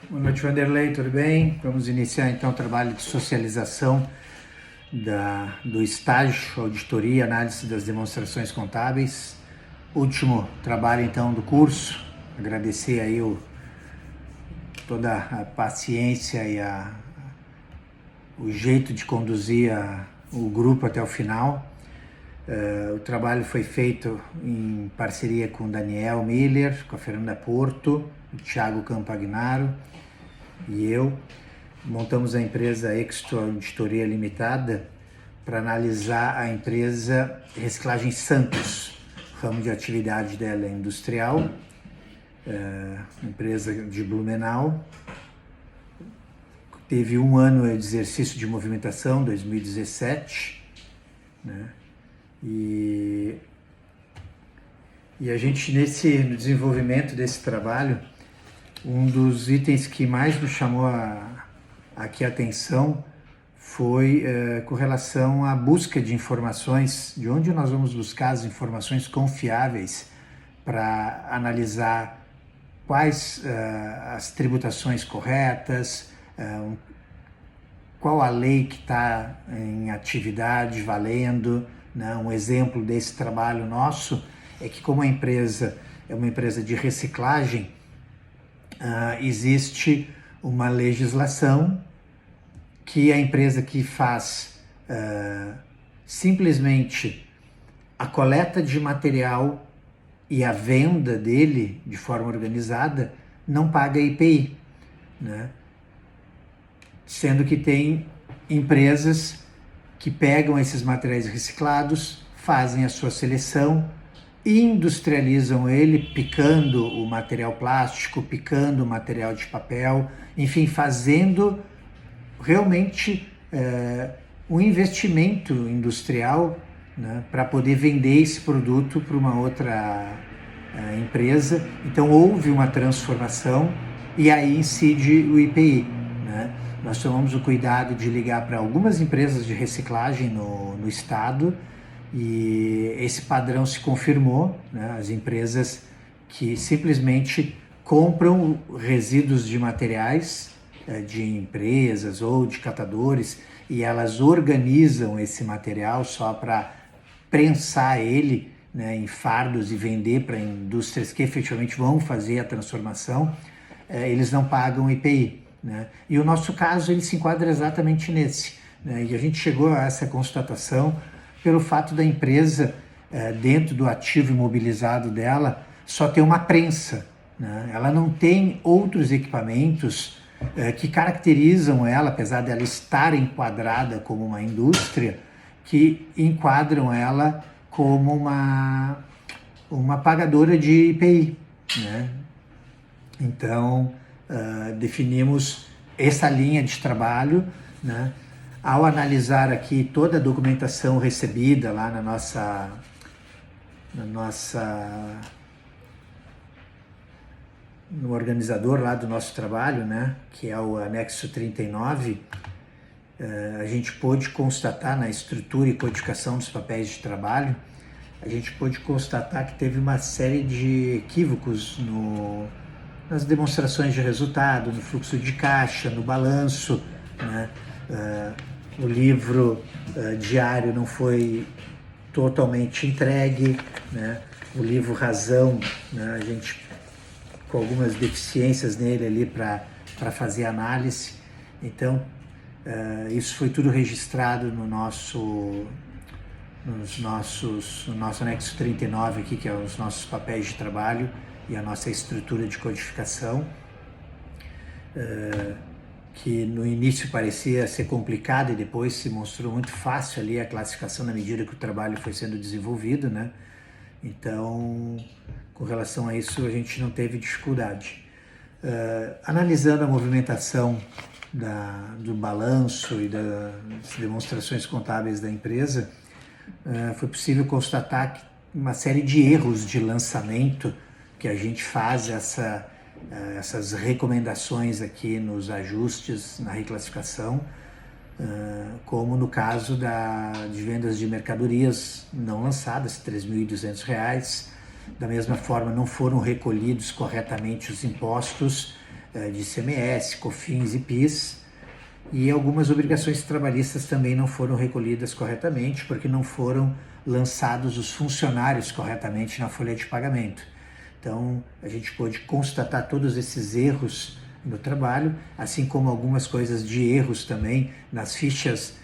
Boa noite, Vanderlei, tudo bem? Vamos iniciar então o trabalho de socialização do estágio, auditoria, análise das demonstrações contábeis. Último trabalho então do curso. Agradecer aí toda a paciência e o jeito de conduzir o grupo até o final. O trabalho foi feito em parceria com o Daniel Miller, com a Fernanda Porto, o Thiago Campagnaro e eu. Montamos a empresa Exto Auditoria Limitada para analisar a empresa Reciclagem Santos. O ramo de atividade dela é industrial, empresa de Blumenau. Teve um ano de exercício de movimentação, 2017, né? E a gente, no desenvolvimento desse trabalho, um dos itens que mais nos chamou aqui a atenção foi com relação à busca de informações, de onde nós vamos buscar as informações confiáveis para analisar quais as tributações corretas, qual a lei que está em atividade, valendo, né? Um exemplo desse trabalho nosso é que, como a empresa é uma empresa de reciclagem, existe uma legislação que a empresa que faz simplesmente a coleta de material e a venda dele de forma organizada não paga IPI, né? Sendo que tem empresas que pegam esses materiais reciclados, fazem a sua seleção, industrializam ele, picando o material plástico, picando o material de papel, enfim, fazendo realmente um investimento industrial, né, para poder vender esse produto para uma outra empresa. Então houve uma transformação e aí incide o IPI, né? Nós tomamos o cuidado de ligar para algumas empresas de reciclagem no estado e esse padrão se confirmou, né? As empresas que simplesmente compram resíduos de materiais de empresas ou de catadores e elas organizam esse material só para prensar ele, né, em fardos e vender para indústrias que efetivamente vão fazer a transformação, eles não pagam IPI, né? E o nosso caso ele se enquadra exatamente nesse, né? E a gente chegou a essa constatação pelo fato da empresa, dentro do ativo imobilizado dela, só ter uma prensa, né? Ela não tem outros equipamentos que caracterizam ela, apesar dela estar enquadrada como uma indústria, que enquadram ela como uma pagadora de IPI, né? Então, definimos essa linha de trabalho, né? Ao analisar aqui toda a documentação recebida lá no organizador lá do nosso trabalho, né, que é o anexo 39, a gente pôde constatar na estrutura e codificação dos papéis de trabalho, a gente pôde constatar que teve uma série de equívocos nas demonstrações de resultado, no fluxo de caixa, no balanço, né? O livro diário não foi totalmente entregue, né? O livro Razão, né? A gente com algumas deficiências nele ali para fazer análise. Então, isso foi tudo registrado no nosso anexo 39 aqui, que é os nossos papéis de trabalho e a nossa estrutura de codificação, que no início parecia ser complicado e depois se mostrou muito fácil ali a classificação na medida que o trabalho foi sendo desenvolvido, né? Então, com relação a isso, a gente não teve dificuldade. Analisando a movimentação do balanço e das demonstrações contábeis da empresa, foi possível constatar uma série de erros de lançamento que a gente faz essas recomendações aqui nos ajustes, na reclassificação, como no caso de vendas de mercadorias não lançadas, R$ 3.200. Da mesma forma, não foram recolhidos corretamente os impostos de ICMS, COFINS e PIS, e algumas obrigações trabalhistas também não foram recolhidas corretamente, porque não foram lançados os funcionários corretamente na folha de pagamento. Então, a gente pôde constatar todos esses erros no trabalho, assim como algumas coisas de erros também nas fichas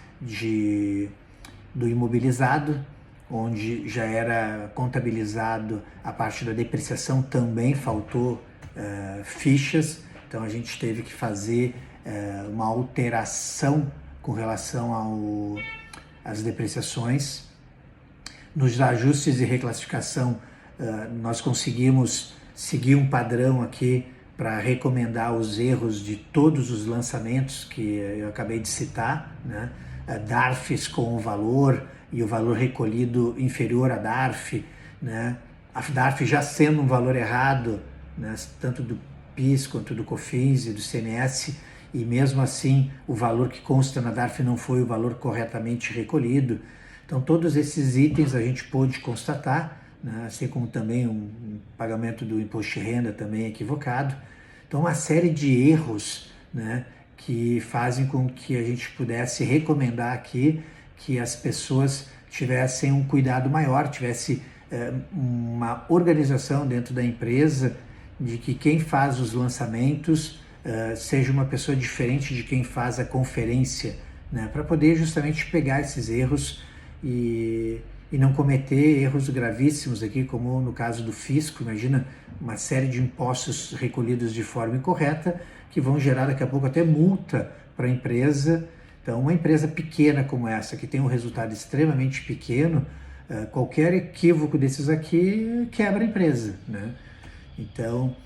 do imobilizado, onde já era contabilizado a parte da depreciação, também faltou fichas, então a gente teve que fazer uma alteração com relação às depreciações. Nos ajustes de reclassificação, nós conseguimos seguir um padrão aqui para recomendar os erros de todos os lançamentos que eu acabei de citar, né? DARFs com o valor e o valor recolhido inferior a DARF, né? A DARF já sendo um valor errado, né? Tanto do PIS quanto do COFINS e do ICMS, e mesmo assim o valor que consta na DARF não foi o valor corretamente recolhido. Então todos esses itens a gente pôde constatar, né? Assim como também um pagamento do imposto de renda também equivocado. Então uma série de erros, né, que fazem com que a gente pudesse recomendar aqui que as pessoas tivessem um cuidado maior, tivesse uma organização dentro da empresa, de que quem faz os lançamentos seja uma pessoa diferente de quem faz a conferência, né, para poder justamente pegar esses erros e não cometer erros gravíssimos aqui, como no caso do fisco. Imagina uma série de impostos recolhidos de forma incorreta, que vão gerar daqui a pouco até multa para a empresa. Então, uma empresa pequena como essa, que tem um resultado extremamente pequeno, qualquer equívoco desses aqui quebra a empresa, né? Então,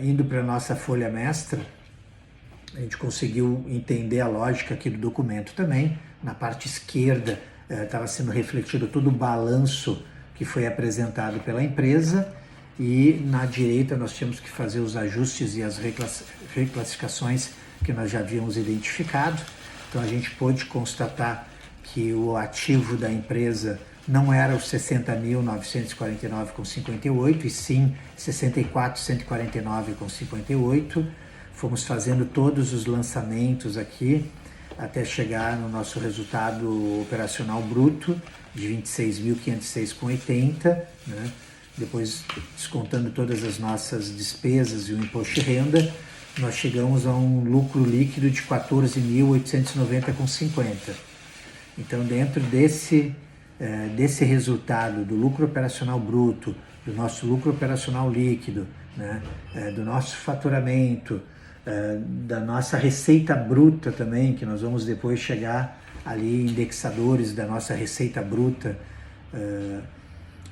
indo para a nossa folha mestra, a gente conseguiu entender a lógica aqui do documento também. Na parte esquerda estava sendo refletido todo o balanço que foi apresentado pela empresa, e na direita nós tínhamos que fazer os ajustes e as reclassificações que nós já havíamos identificado. Então a gente pôde constatar que o ativo da empresa não era os 60.949,58, e sim 64.149,58. Fomos fazendo todos os lançamentos aqui até chegar no nosso resultado operacional bruto de 26.506,80, né? Depois, descontando todas as nossas despesas e o imposto de renda, nós chegamos a um lucro líquido de 14.890,50. Então, dentro desse resultado do lucro operacional bruto, do nosso lucro operacional líquido, né, do nosso faturamento, da nossa receita bruta também, que nós vamos depois chegar ali indexadores da nossa receita bruta,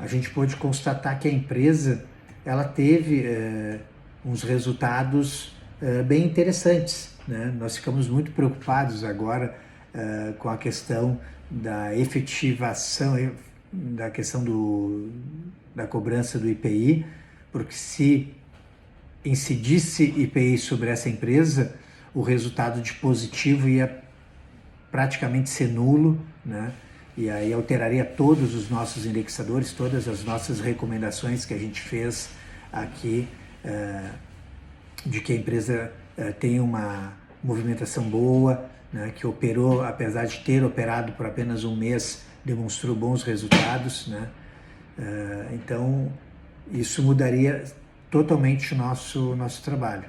a gente pôde constatar que a empresa ela teve uns resultados bem interessantes, né? Nós ficamos muito preocupados agora com a questão da efetivação, da questão da cobrança do IPI, porque se incidisse IPI sobre essa empresa, o resultado de positivo ia praticamente ser nulo, né? E aí alteraria todos os nossos indexadores, todas as nossas recomendações que a gente fez aqui, de que a empresa tem uma movimentação boa, né, que operou, apesar de ter operado por apenas um mês, demonstrou bons resultados, né? Então, isso mudaria totalmente o nosso trabalho,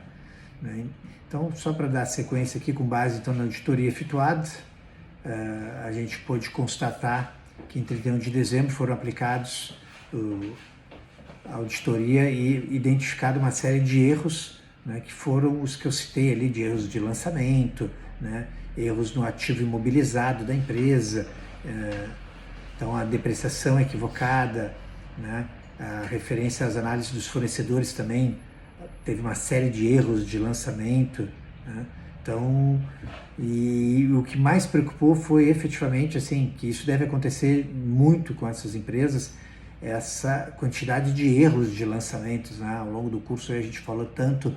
né? Então, só para dar sequência aqui, com base então na auditoria efetuada, a gente pôde constatar que em 31 de dezembro foram aplicados a auditoria e identificado uma série de erros, né, que foram os que eu citei ali, de erros de lançamento, né, erros no ativo imobilizado da empresa, então a depreciação equivocada, né, a referência às análises dos fornecedores também teve uma série de erros de lançamento, né? Então, e o que mais preocupou foi efetivamente, assim, que isso deve acontecer muito com essas empresas, essa quantidade de erros de lançamentos, né? Ao longo do curso a gente falou tanto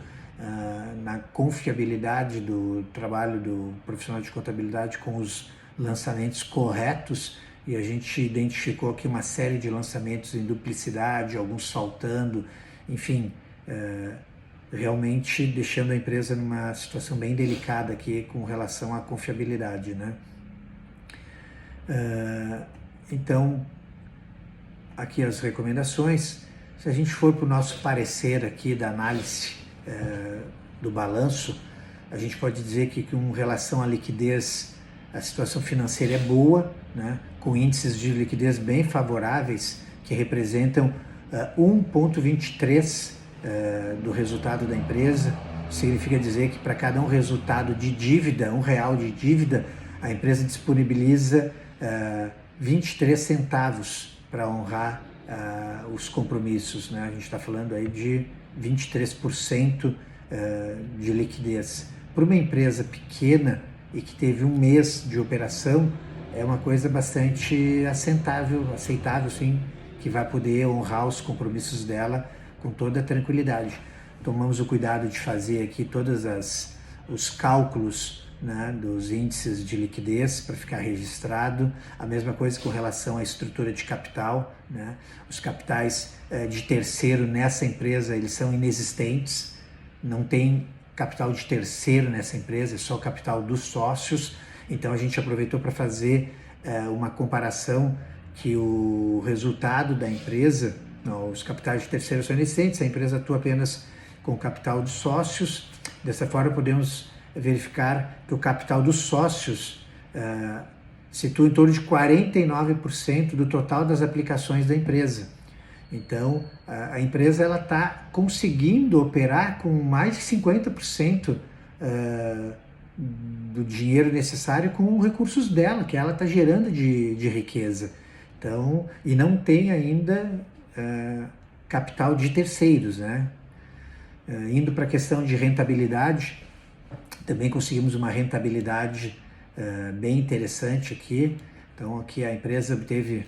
na confiabilidade do trabalho do profissional de contabilidade com os lançamentos corretos, e a gente identificou aqui uma série de lançamentos em duplicidade, alguns faltando, enfim, realmente deixando a empresa numa situação bem delicada aqui com relação à confiabilidade, né? Então, aqui as recomendações. Se a gente for para o nosso parecer aqui da análise do balanço, a gente pode dizer que com relação à liquidez, a situação financeira é boa, né? Com índices de liquidez bem favoráveis, que representam 1,23 do resultado da empresa. Significa dizer que para cada um resultado de dívida, R$1 de dívida, a empresa disponibiliza 23 centavos para honrar os compromissos, né? A gente está falando aí de 23% de liquidez. Para uma empresa pequena e que teve um mês de operação, é uma coisa bastante aceitável, sim, que vai poder honrar os compromissos dela com toda a tranquilidade. Tomamos o cuidado de fazer aqui todos os cálculos, né, dos índices de liquidez para ficar registrado. A mesma coisa com relação à estrutura de capital, né? Os capitais de terceiro nessa empresa, eles são inexistentes, não tem capital de terceiro nessa empresa, é só capital dos sócios. Então a gente aproveitou para fazer uma comparação que o resultado da empresa, os capitais de terceiro são inexistentes, a empresa atua apenas com capital de sócios. Dessa forma podemos verificar que o capital dos sócios situa em torno de 49% do total das aplicações da empresa. Então, a empresa está conseguindo operar com mais de 50% do dinheiro necessário com os recursos dela, que ela está gerando de riqueza. Então, e não tem ainda capital de terceiros, né? Indo para a questão de rentabilidade, também conseguimos uma rentabilidade bem interessante aqui. Então, aqui a empresa obteve,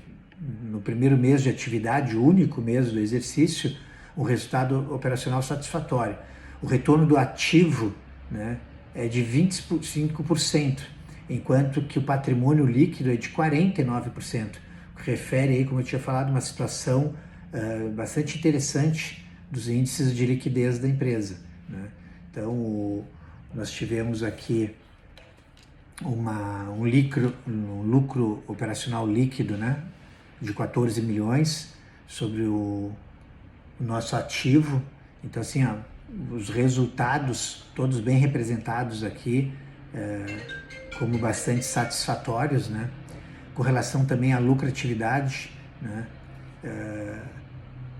no primeiro mês de atividade, o único mês do exercício, um resultado operacional satisfatório. O retorno do ativo, né, é de 25%, enquanto que o patrimônio líquido é de 49%, que refere aí, como eu tinha falado, uma situação bastante interessante dos índices de liquidez da empresa, né? Então, nós tivemos aqui um lucro operacional líquido, né, de 14 milhões sobre o nosso ativo. Então, assim, os resultados todos bem representados aqui, como bastante satisfatórios, né? Com relação também à lucratividade, né?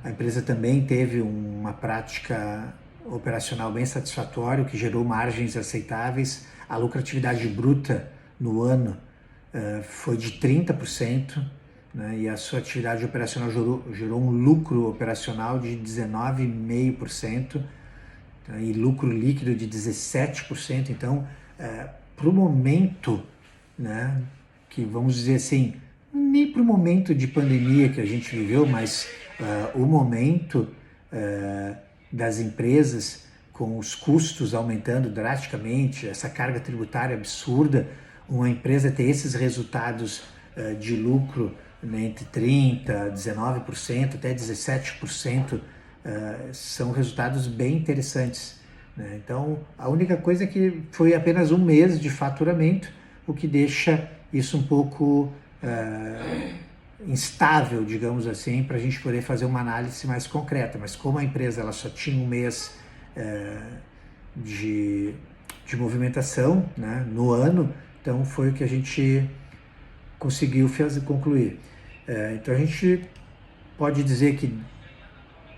A empresa também teve uma prática operacional bem satisfatória, que gerou margens aceitáveis. A lucratividade bruta no ano foi de 30%, né? E a sua atividade operacional gerou um lucro operacional de 19,5%, tá? E lucro líquido de 17%. Então, para o momento, né, que vamos dizer assim, nem para o momento de pandemia que a gente viveu, mas o momento das empresas com os custos aumentando drasticamente, essa carga tributária absurda, uma empresa ter esses resultados de lucro, né, entre 30%, 19%, até 17%, são resultados bem interessantes, né? Então, a única coisa é que foi apenas um mês de faturamento, o que deixa isso um pouco instável, digamos assim, para a gente poder fazer uma análise mais concreta. Mas como a empresa ela só tinha um mês de movimentação, né, no ano, então foi o que a gente conseguiu concluir. Então a gente pode dizer que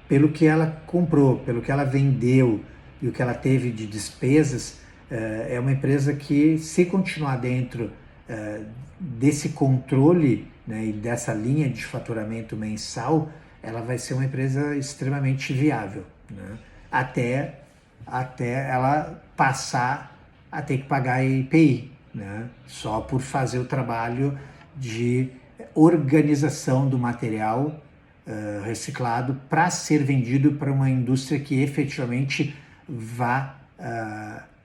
pelo que ela comprou, pelo que ela vendeu e o que ela teve de despesas, é uma empresa que, se continuar dentro desse controle, né, e dessa linha de faturamento mensal, ela vai ser uma empresa extremamente viável, né, até ela passar a ter que pagar IPI, né, só por fazer o trabalho de organização do material reciclado para ser vendido para uma indústria que efetivamente vá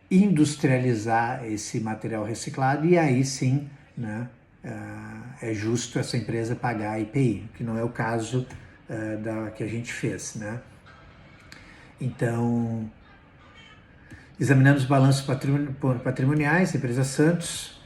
industrializar esse material reciclado, e aí sim, né, é justo essa empresa pagar a IPI, que não é o caso da que a gente fez, né? Então, Examinando os balanços patrimoniais da empresa Santos,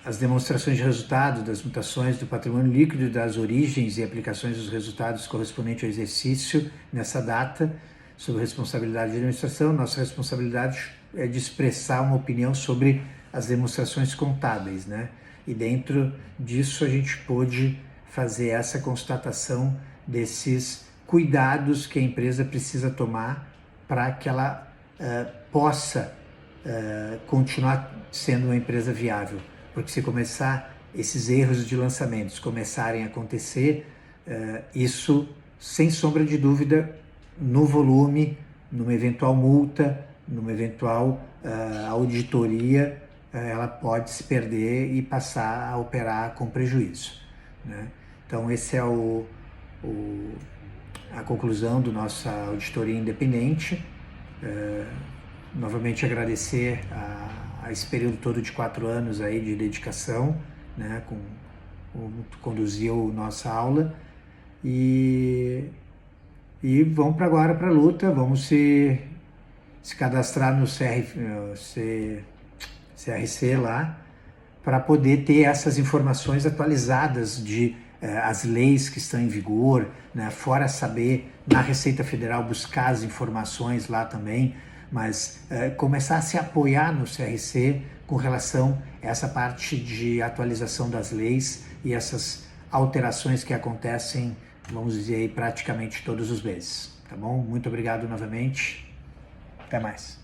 as demonstrações de resultado das mutações do patrimônio líquido e das origens e aplicações dos resultados correspondentes ao exercício nessa data, sob responsabilidade de administração. Nossa responsabilidade é de expressar uma opinião sobre as demonstrações contábeis, né? E dentro disso a gente pôde fazer essa constatação desses cuidados que a empresa precisa tomar para que ela possa continuar sendo uma empresa viável. Porque se começar esses erros de lançamentos começarem a acontecer, isso, sem sombra de dúvida, no volume, numa eventual multa, numa eventual auditoria, ela pode se perder e passar a operar com prejuízo, né? Então, esse é a conclusão da nossa auditoria independente. Novamente agradecer a esse período todo de 4 anos aí de dedicação, né, conduziu nossa aula e vamos agora para a luta, vamos se cadastrar no CRC lá, para poder ter essas informações atualizadas de as leis que estão em vigor, né, fora saber na Receita Federal buscar as informações lá também, mas começar a se apoiar no CRC com relação a essa parte de atualização das leis e essas alterações que acontecem, vamos dizer aí, praticamente todos os meses, tá bom? Muito obrigado novamente, até mais.